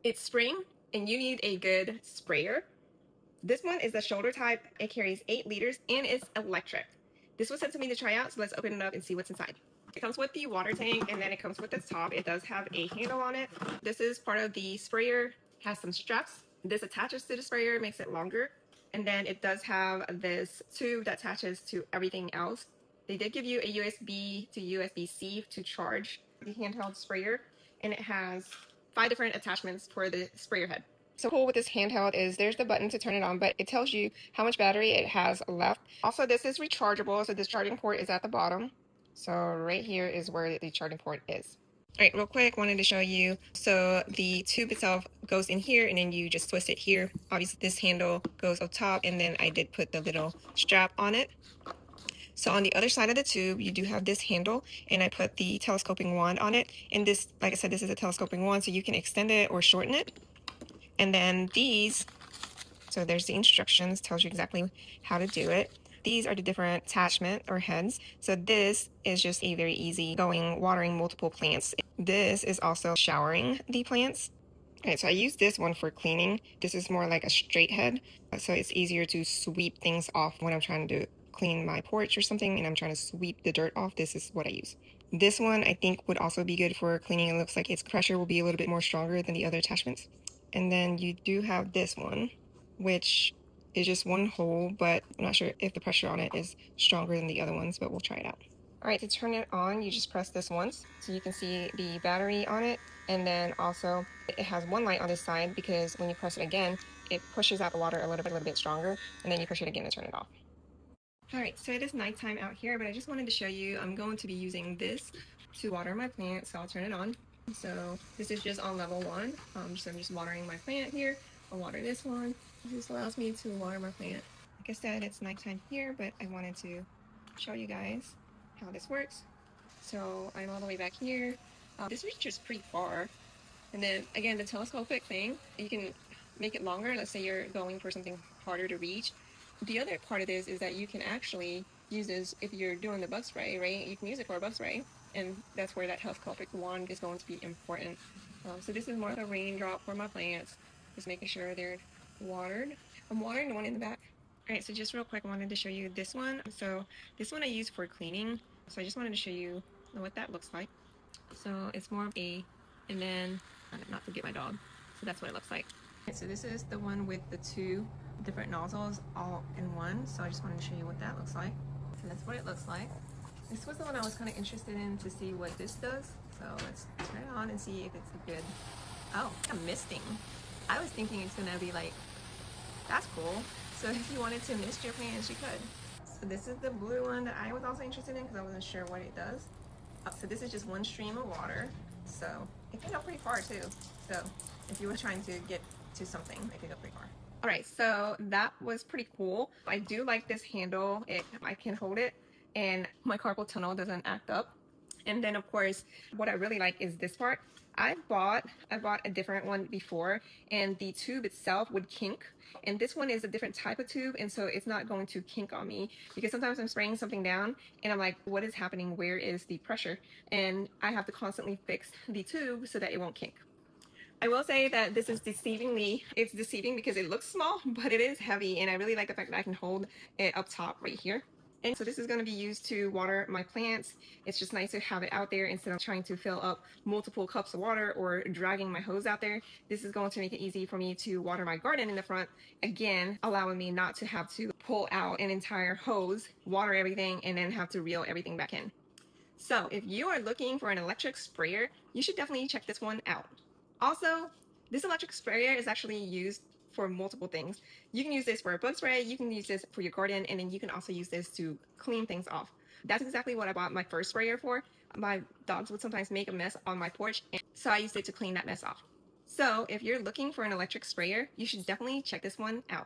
It's spring and you need a good sprayer. This one is the shoulder type. It carries 8 liters and it's electric. This was sent to me to try out, so let's open it up and see what's inside. It comes with the water tank and then it comes with its top. It does have a handle on it. This is part of the sprayer. It has some straps. This attaches to the sprayer, makes it longer. And then it does have this tube that attaches to everything else. They did give you a USB to USB-C to charge the handheld sprayer, and it has 5 different attachments for the sprayer head. So cool with this handheld is there's the button to turn it on, but it tells you how much battery it has left. Also, this is rechargeable, so this charging port is at the bottom. So right here is where the charging port is. All right, real quick, wanted to show you. So the tube itself goes in here and then you just twist it here. Obviously this handle goes up top, and then I did put the little strap on it. So on the other side of the tube, you do have this handle, and I put the telescoping wand on it. And this, like I said, this is a telescoping wand, so you can extend it or shorten it. And then these, so there's the instructions, tells you exactly how to do it. These are the different attachment or heads. So this is just a very easy going watering multiple plants. This is also showering the plants. Okay, so I use this one for cleaning. This is more like a straight head, so it's easier to sweep things off when I'm trying to clean my porch or something and I'm trying to sweep the dirt off. This is what I use. This one I think would also be good for cleaning. It looks like its pressure will be a little bit more stronger than the other attachments. And then you do have this one, which is just one hole, but I'm not sure if the pressure on it is stronger than the other ones, but we'll try it out. All right, to turn it on, you just press this once, so you can see the battery on it. And then also it has one light on this side, because when you press it again, it pushes out the water a little bit stronger, and then you push it again to turn it off. All right, so it is nighttime out here, but I just wanted to show you, I'm going to be using this to water my plant, so I'll turn it on. So this is just on level 1. So I'm just watering my plant here. I'll water this one. This allows me to water my plant. Like I said, it's nighttime here, but I wanted to show you guys how this works. So I'm all the way back here. This reaches pretty far. And then again, the telescopic thing, you can make it longer. Let's say you're going for something harder to reach. The other part of this is that you can actually use this if you're doing the bug spray, right? You can use it for a bug spray, and that's where that telescopic wand is going to be important. So this is more like a raindrop for my plants, just making sure they're watered. I'm watering the one in the back. All right, so just real quick, I wanted to show you this one. So this one I use for cleaning. So I just wanted to show you what that looks like. So it's more of a, and then, not to get my dog. So that's what it looks like. Okay, so this is the one with the 2 different nozzles all in one. So I just wanted to show you what that looks like. So that's what it looks like. This was the one I was kind of interested in to see what this does. So let's turn it on and see if it's good. Oh, I'm misting. I was thinking it's gonna be like, that's cool. So if you wanted to mist your plants, you could. So this is the blue one that I was also interested in because I wasn't sure what it does. So this is just one stream of water. So it can go pretty far too. So if you were trying to get to something, it could go pretty far. All right, so that was pretty cool. I do like this handle. I can hold it and my carpal tunnel doesn't act up. And then of course, what I really like is this part. I bought a different one before, and the tube itself would kink. And this one is a different type of tube, and so it's not going to kink on me, because sometimes I'm spraying something down and I'm like, what is happening? Where is the pressure? And I have to constantly fix the tube so that it won't kink. I will say that this is deceiving me. It's deceiving because it looks small, but it is heavy, and I really like the fact that I can hold it up top right here. And so this is going to be used to water my plants. It's just nice to have it out there instead of trying to fill up multiple cups of water or dragging my hose out there. This is going to make it easy for me to water my garden in the front, again allowing me not to have to pull out an entire hose, water everything, and then have to reel everything back in. So if you are looking for an electric sprayer, you should definitely check this one out. Also, this electric sprayer is actually used for multiple things. You can use this for a bug spray, you can use this for your garden, and then you can also use this to clean things off. That's exactly what I bought my first sprayer for. My dogs would sometimes make a mess on my porch, so I used it to clean that mess off. So if you're looking for an electric sprayer, you should definitely check this one out.